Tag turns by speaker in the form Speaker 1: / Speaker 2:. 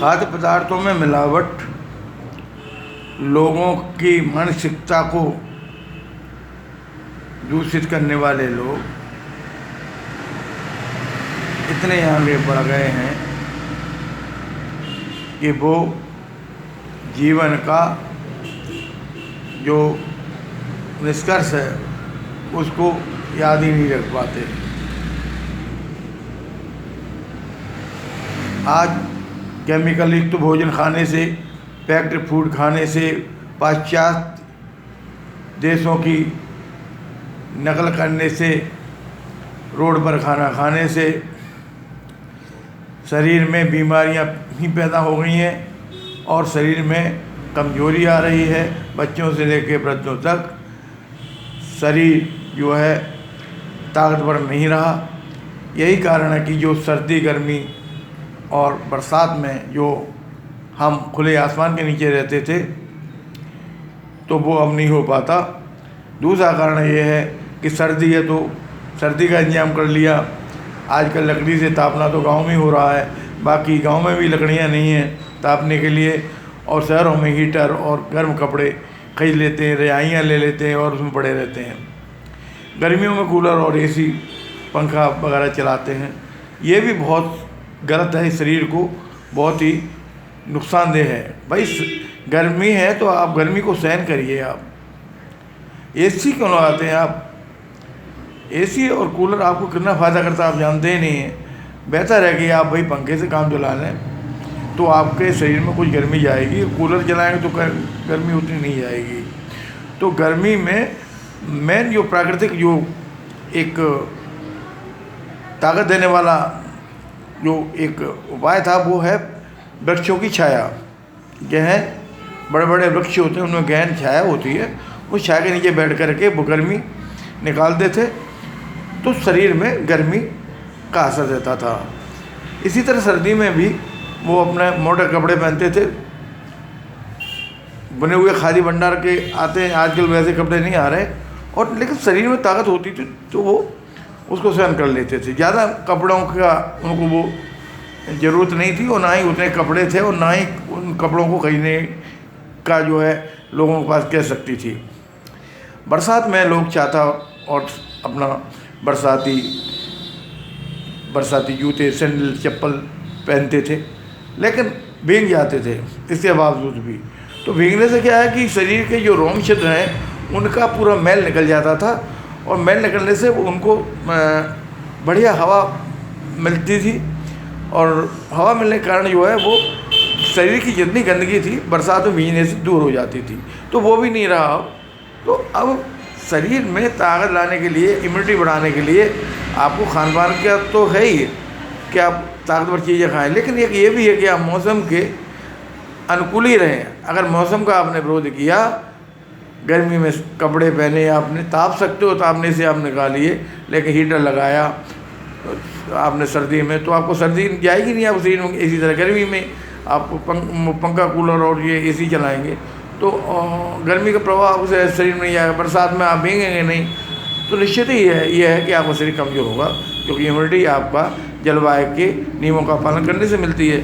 Speaker 1: खाद्य पदार्थों में मिलावट लोगों की मानसिकता को दूषित करने वाले लोग इतने आगे बढ़ गए हैं कि वो जीवन का जो निष्कर्ष है उसको याद ही नहीं रख पाते। आज केमिकल युक्त भोजन खाने से, पैक्ड फूड खाने से, पाश्चात्य देशों की नकल करने से, रोड पर खाना खाने से शरीर में बीमारियां ही पैदा हो गई हैं और शरीर में कमजोरी आ रही है। बच्चों से लेकर वृद्धों तक शरीर जो है ताकतवर नहीं रहा। यही कारण है कि जो सर्दी, गर्मी और बरसात में जो हम खुले आसमान के नीचे रहते थे तो वो अब नहीं हो पाता। दूसरा कारण ये है कि सर्दी है तो सर्दी का इंतजाम कर लिया। आजकल लकड़ी से तापना तो गांव में हो रहा है, बाकी गांव में भी लकड़ियां नहीं हैं तापने के लिए, और शहरों में हीटर और गर्म कपड़े खरीद लेते हैं, रजाइयाँ ले लेते हैं और उसमें पड़े रहते हैं। गर्मियों में कूलर और एसी, पंखा वगैरह चलाते हैं। ये भी बहुत गलत है, शरीर को बहुत ही नुकसानदेह है। भाई गर्मी है तो आप गर्मी को सहन करिए। आप एसी क्यों लगाते हैं? आप एसी और कूलर आपको कितना फ़ायदा करता है आप जानते ही नहीं हैं। बेहतर है कि आप भाई पंखे से काम चला लें तो आपके शरीर में कुछ गर्मी जाएगी। कूलर चलाएंगे तो गर्मी उतनी नहीं जाएगी। तो गर्मी में मेन जो प्राकृतिक जो एक ताकत देने वाला जो एक उपाय था वो है वृक्षों की छाया। गहन बड़े बड़े वृक्ष होते हैं, उनमें गहन छाया होती है। उस छाया के नीचे बैठ कर के वो गर्मी निकालते थे तो शरीर में गर्मी का असर रहता था। इसी तरह सर्दी में भी वो अपने मोटे कपड़े पहनते थे, बने हुए खादी भंडार के आते हैं। आजकल वैसे कपड़े नहीं आ रहे, और लेकिन शरीर में ताकत होती थी तो वो उसको सहन कर लेते थे। ज़्यादा कपड़ों का उनको वो ज़रूरत नहीं थी, और ना ही उतने कपड़े थे, और ना ही उन कपड़ों को खरीदने का जो है लोगों के पास कह सकती थी। बरसात में लोग छाता और अपना बरसाती जूते, सैंडल, चप्पल पहनते थे, लेकिन भीग जाते थे इसके बावजूद भी। तो भीगने से क्या है कि शरीर के जो रोम छिद्र हैं उनका पूरा मैल निकल जाता था, और मैल निकलने से उनको बढ़िया हवा मिलती थी, और हवा मिलने के कारण जो है वो शरीर की जितनी गंदगी थी बरसात में भीगने से दूर हो जाती थी। तो वो भी नहीं रहा अब। तो अब शरीर में ताकत लाने के लिए, इम्यूनिटी बढ़ाने के लिए आपको खान पान का तो है ही कि आप ताकतवर चीज़ें खाएं, लेकिन एक ये भी है कि आप मौसम के अनुकूल ही रहें। अगर मौसम का आपने विरोध किया, गर्मी में कपड़े पहने, आपने ताप सकते हो तापने से आप निकालिए, लेकिन हीटर लगाया आपने सर्दी में तो आपको सर्दी जाएगी नहीं आप शरीर में। इसी तरह गर्मी में आप पंखा, कूलर और ये एसी चलाएंगे तो गर्मी का प्रभाव उसे शरीर में नहीं आएगा। बरसात में आप भीगेंगे नहीं तो निश्चित ही ये है कि आपका शरीर कमज़ोर होगा, क्योंकि इम्यूनिटी आपका जलवायु के नियमों का पालन करने से मिलती है।